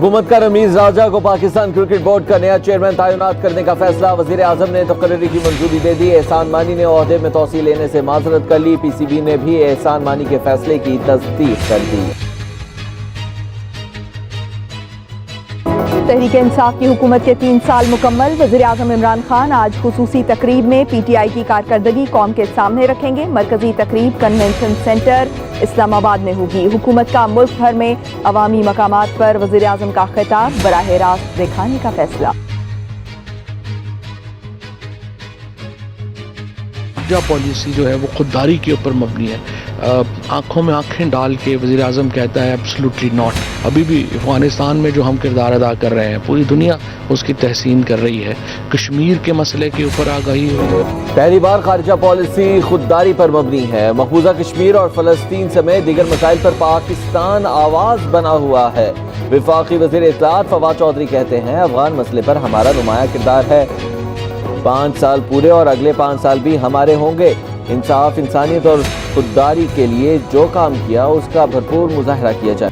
हुकूमत का रमीज राजा को पाकिस्तान क्रिकेट बोर्ड का नया चेयरमैन तैनात करने का फैसला। वजीर आजम ने तकर्री की मंजूरी दे दी। एहसान मानी ने ओहदे में तौसीह लेने से माजरत कर ली। PCB ने भी एहसान मानी के फैसले की तस्दीक कर दी। तहरीक इंसाफ की हुकूमत के 3 साल मुकम्मल। वज़ीर आज़म इमरान खान आज खुसूसी तकरीब में PTI की कारकर्दगी कौम के सामने रखेंगे। मरकजी तकरीब कन्वेंशन सेंटर इस्लामाबाद में होगी। हुकूमत का मुल्क भर में अवामी मकामात पर वज़ीर आज़म का खिताब बराह रास्त दिखाने का फैसला। पॉलिसी जो है वो खुददारी के ऊपर मबनी है। आंखों में आंखें डाल के वज़ीर आज़म कहता है एब्सोल्युटली नॉट। अभी भी अफगानिस्तान में जो हम किरदार अदा कर रहे हैं पूरी दुनिया उसकी तहसीन कर रही है। कश्मीर के मसले के ऊपर आगाही हुई है। पहली बार खारिजा पॉलिसी खुददारी पर मबनी है। मकबूजा कश्मीर और फ़लस्तीन समेत दीगर मसाइल पर पाकिस्तान आवाज़ बना हुआ है। वफाकी वज़ीर इत्तलात फवाद चौधरी कहते हैं अफगान मसले पर हमारा नुमाया किरदार है। 5 साल पूरे और अगले 5 साल भी हमारे होंगे। इंसाफ, इंसानियत और खुददारी के लिए जो काम किया उसका भरपूर मुजाहरा किया जाए।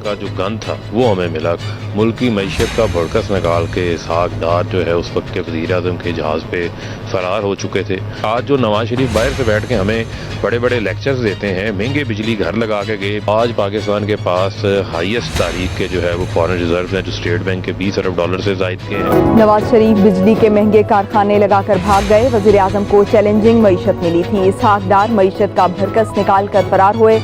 का जो गन था वो हमें मिला। मुल्क की मईशत का भड़कस निकाल के इसहाक डार जो है उस वक्त के वज़ीर आज़म के जहाज़ पे फरार हो चुके थे। आज जो नवाज शरीफ बाहर से बैठ के हमें बड़े बड़े लेक्चर्स देते हैं, महंगे बिजली घर लगा के गए। आज पाकिस्तान के पास हाईएस्ट तारीख के जो है वो फॉरेन रिजर्व हैं जो स्टेट बैंक के $20 अरब से ज़ायद के हैं। नवाज शरीफ बिजली के महंगे कारखाने लगाकर भाग गए। वज़ीर आज़म को चैलेंजिंग मईशत मिली थी। इसहाक डार मईशत का भरकस निकाल कर फरार हुए।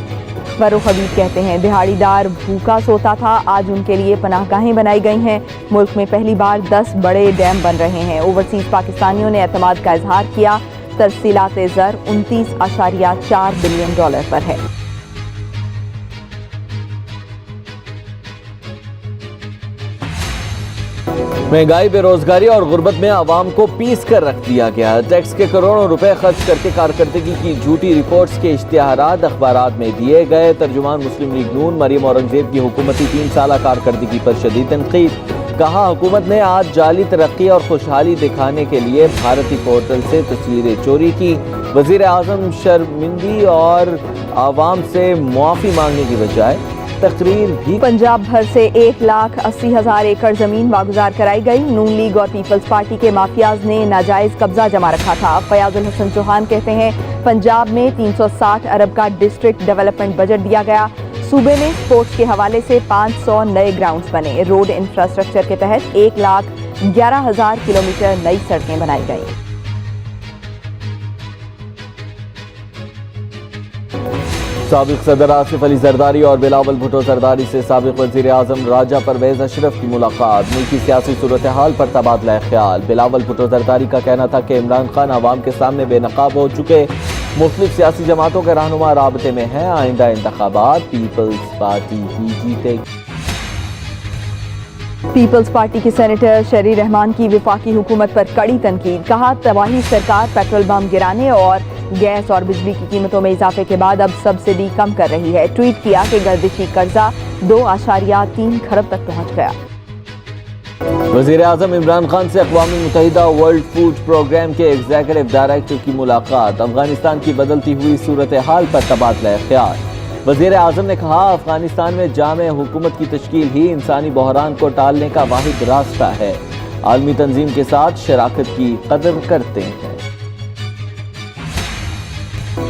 फरूख हबीब कहते हैं दिहाड़ीदार भूखा सोता था, आज उनके लिए पनाहगाहें बनाई गई हैं। मुल्क में पहली बार 10 बड़े डैम बन रहे हैं। ओवरसीज पाकिस्तानियों ने एतमाद का इजहार किया। तरसीलात ज़र $29.4 बिलियन पर है। महंगाई, बेरोजगारी और गुर्बत में आवाम को पीस कर रख दिया गया। टैक्स के करोड़ों रुपए खर्च करके कारकर्दगी की झूठी रिपोर्ट्स के इश्तिहारात अखबारात में दिए गए। तर्जुमान मुस्लिम लीग नून मरियम औरंगजेब की हुकूमती 3 साल कारकर्दगी पर शदीद तनकीद। कहा हुकूमत ने आज जाली तरक्की और खुशहाली दिखाने के लिए भारती पोर्टल से तस्वीरें चोरी की। वजीर आजम शर्मिंदी और आवाम से मुआफ़ी मांगने की बजाय तकरीर भी। पंजाब भर से 1,80,000 एकड़ जमीन वागुजार कराई गई। नून लीग और पीपल्स पार्टी के माफियाज ने नाजायज कब्जा जमा रखा था। फयाजुल हसन चौहान कहते हैं पंजाब में 360 अरब का डिस्ट्रिक्ट डेवलपमेंट बजट दिया गया। सूबे में स्पोर्ट्स के हवाले से 500 नए ग्राउंड्स बने। रोड इंफ्रास्ट्रक्चर के तहत 1,11,000 किलोमीटर नई सड़कें बनाई गई। साबिक सदर आसिफ अली जरदारी और बिलावल भुट्टो जरदारी से साबिक वज़ीर आज़म राजा परवेज़ अशरफ की मुलाकात। मुल्की सियासी सूरत हाल पर तबादला ख्याल। बिलावल भुट्टो जरदारी का कहना था कि इमरान खान आवाम के सामने बेनकाब हो चुके। मुख्तलिफ सियासी जमातों के रहनुमा राबते में हैं। आइंदा इंतखाबात पीपल्स पार्टी ही जीतेगी। पीपल्स पार्टी की सेनेटर शरी रहमान की वफाकी हुकूमत पर कड़ी तनकीद। कहा तबाही सरकार पेट्रोल बम गिराने और गैस और बिजली की कीमतों में इजाफे के बाद अब सब्सिडी कम कर रही है। ट्वीट किया कि गर्दिशी कर्जा 2.3 खरब तक पहुंच गया। वज़ीर आज़म इमरान खान से अक़वाम मुत्तहिदा वर्ल्ड फूड प्रोग्राम के एग्जीक्यूटिव डायरेक्टर की मुलाकात। अफगानिस्तान की बदलती हुई सूरत हाल पर तबादला ख्याल। वज़ीर आज़म ने कहा अफगानिस्तान में जामे हुकूमत की तश्कील ही इंसानी बहरान को टालने का वाहिद रास्ता है। आलमी तंजीम के साथ शराकत की कदर करते हैं।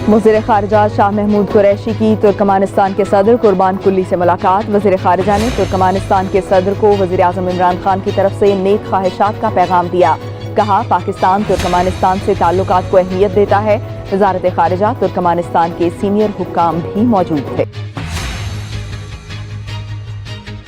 वज़ीर ख़ारिजा शाह महमूद कुरैशी की तुर्कमानिस्तान के सदर कुर्बान कुल्ली से मुलाकात। वज़ीर ख़ारिजा ने तुर्कमानिस्तान के सदर को वज़ीर आज़म इमरान खान की तरफ से नेक ख्वाहिशात का पैगाम दिया। कहा पाकिस्तान तुर्कमानिस्तान से ताल्लुकात को अहमियत देता है। वज़ारत ख़ारिजा तुर्कमानिस्तान के सीनियर हुक्काम भी मौजूद थे।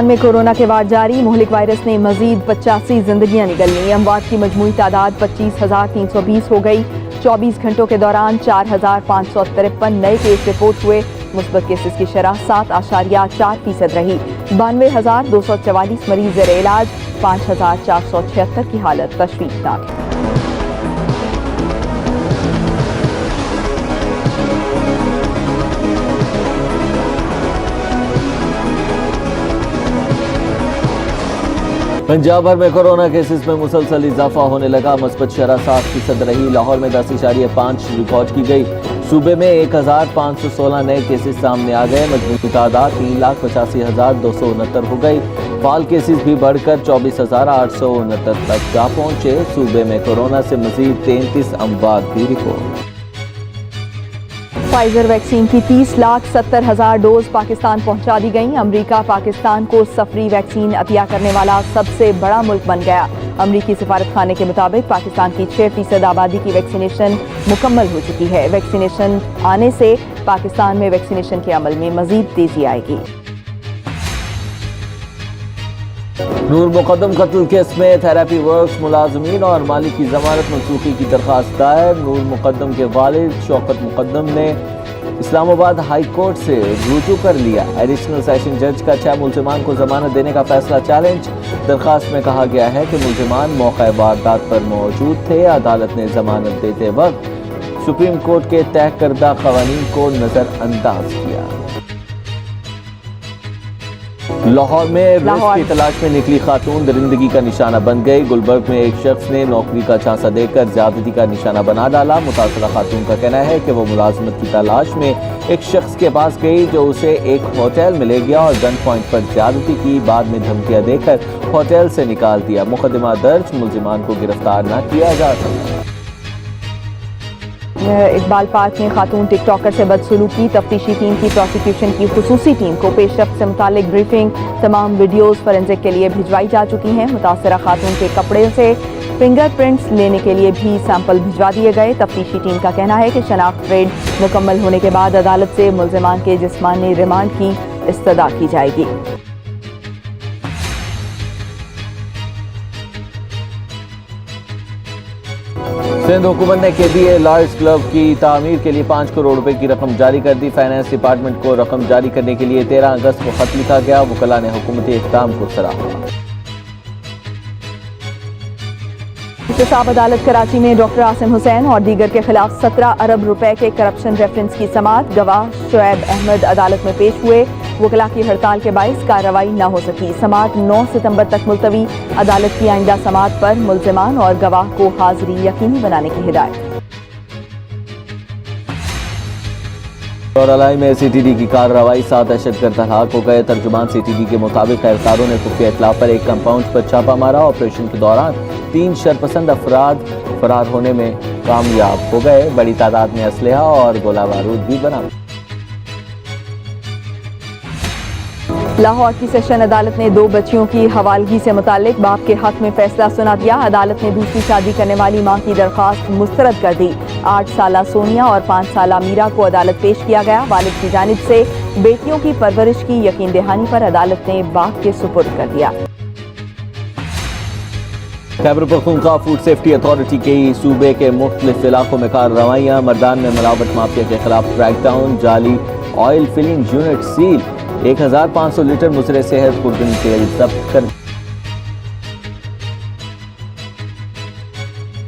में कोरोना के वार जारी। मुहलिक वायरस ने मजीद 85 जिंदगियां निगली। अमवात की मजमूई तादाद 25,320 हो गई। 24 घंटों के दौरान 4,553 नए केस रिपोर्ट हुए। मुस्बत केसेस की शरह 7.4% रही। 92,244 मरीज ज़ेर इलाज। 5,476 की हालत तशवीशनाक है। पंजाब भर में कोरोना केसेस में मुसलसल इजाफा होने लगा। मस्बत शरह 7% रही। लाहौर में 10.5 रिकॉर्ड की गई। सूबे में 1516 नए केसेस सामने आ गए। मजमूई तादाद 3,85,269 हो गई। फाल केसेस भी बढ़कर 24,869 तक जा पहुंचे। सूबे में कोरोना से मजीद 33 अमवात भी रिपोर्ट। फाइजर वैक्सीन की 30,70,000 डोज पाकिस्तान पहुंचा दी गई। अमेरिका पाकिस्तान को सफरी वैक्सीन अतिया करने वाला सबसे बड़ा मुल्क बन गया। अमरीकी सिफारत खाने के मुताबिक पाकिस्तान की 6% आबादी की वैक्सीनेशन मुकम्मल हो चुकी है। वैक्सीनेशन आने से पाकिस्तान में वैक्सीनेशन के अमल में मजीद तेजी आएगी। नूर मुकद्दम कत्ल केस में थेरेपी वर्क्स मुलाजमीन और मालिक की जमानत मंसूखी की दरख्वास्त दायर। नूर मुकद्दम के वालिद शौकत मुकद्दम ने इस्लामाबाद हाई कोर्ट से रुजू कर लिया। एडिशनल सेशन जज का 6 मुल्जिमान को जमानत देने का फैसला चैलेंज। दरख्वास्त में कहा गया है कि मुल्जिमान मौका वारदात पर मौजूद थे। अदालत ने जमानत देते वक्त सुप्रीम कोर्ट के तय करदा कवानीन को नजरअंदाज किया। लाहौर में रिस्क की तलाश में निकली खातून दरिंदगी का निशाना बन गई। गुलबर्ग में एक शख्स ने नौकरी का झांसा देकर ज्यादती का निशाना बना डाला। मुतासरा खातून का कहना है कि वो मुलाजमत की तलाश में एक शख्स के पास गई जो उसे एक होटल में ले गया और गन पॉइंट पर ज्यादती की। बाद में धमकियां देकर होटल से निकाल दिया। मुकदमा दर्ज, मुल्जिमान को गिरफ्तार न किया जा सका। इकबाल पार्क में खातून टिकटॉकर से बदसलूकी। तफ्तीशी टीम की प्रोसिक्यूशन की खुसूसी टीम को पेशरफ्त से मुतालिक ब्रीफिंग, तमाम वीडियोस फॉरेंसिक के लिए भिजवाई जा चुकी हैं। मुतासरा खातून के कपड़े से फिंगरप्रिंट्स लेने के लिए भी सैंपल भिजवा दिए गए। तफ्तीशी टीम का कहना है कि शनाख्त रेड मुकम्मल होने के बाद अदालत से मुल्जिमान के जिस्मानी रिमांड की इस्तदा की जाएगी। सिंध हुकूमत ने KBA लॉयर्स क्लब की तामीर के लिए 5 करोड़ रुपए की रकम जारी कर दी। फाइनेंस डिपार्टमेंट को रकम जारी करने के लिए 13 अगस्त को खत लिखा गया। वकला ने हुकूमती इक़दाम को सराहा। एहतसाब अदालत कराची में डॉक्टर आसिम हुसैन और दीगर के खिलाफ 17 अरब रुपए के करप्शन रेफरेंस की समाअत। गवाह शुएब अहमद अदालत में पेश हुए। वकला की हड़ताल के बाइस कार्रवाई न हो सकी। समाअत 9 सितंबर तक मुलतवी। अदालत की आइंदा समाअत पर मुल्जिमान और गवाह को हाजिरी यकीनी बनाने की हिदायत। और अलाई में CTD की कार्रवाई, 7 दहशतगर्द हलाक हो गए। तर्जुमान CTD के मुताबिक खैरकारों ने खुफिया इत्तला पर एक कंपाउंड पर छापा मारा। ऑपरेशन के दौरान 3 शरपसंद अफराद फरार होने में कामयाब हो गए। बड़ी तादाद में असलहा और गोला बारूद भी बरामद। लाहौर की सेशन अदालत ने 2 बच्चियों की हवालगी से मुतालिक बाप के हक में फैसला सुना दिया। अदालत ने दूसरी शादी करने वाली मां की दरख्वास्त मुस्तरद कर दी। 8 साला सोनिया और 5 साला मीरा को अदालत पेश किया गया। वालिद की जानिब से बेटियों की परवरिश की यकीन दहानी पर अदालत ने बाप के सुपुर्द कर दिया। Khyber Pakhtunkhwa food safety authority की सूबे के मुख्तलिफ इलाकों में कार्रवाइयाँ। मर्दान में मिलावट माफिया के खिलाफ क्रैकडाउन। जाली oil filling unit seal. 1500 litre मुसरे सेहत खुर्दन तेल जब्त कर।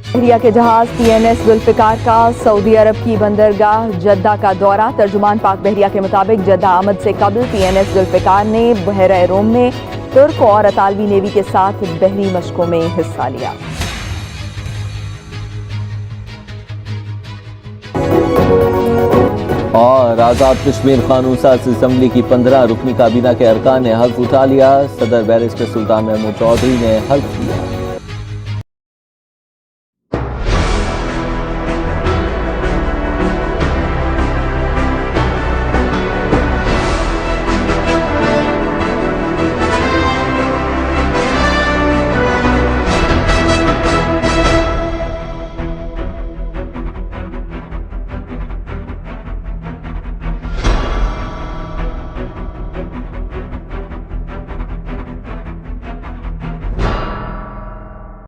बहरिया के जहाज PNS जुल्फिकार का सऊदी अरब की बंदरगाह जद्दा का दौरा। तर्जुमान पाक बहरिया के मुताबिक जद्दा आमद से कबल PNS जुल्फिकार ने बहरा रोम में तुर्क और अतालवी नेवी के साथ बहरी मशकों में हिस्सा लिया। और आज़ाद कश्मीर कानून साज असम्बली की 15 रुकनी काबीना के अरकान ने हल्फ उठा लिया। सदर बैरिस्टर सुल्तान महमूद चौधरी ने हल्फ लिया।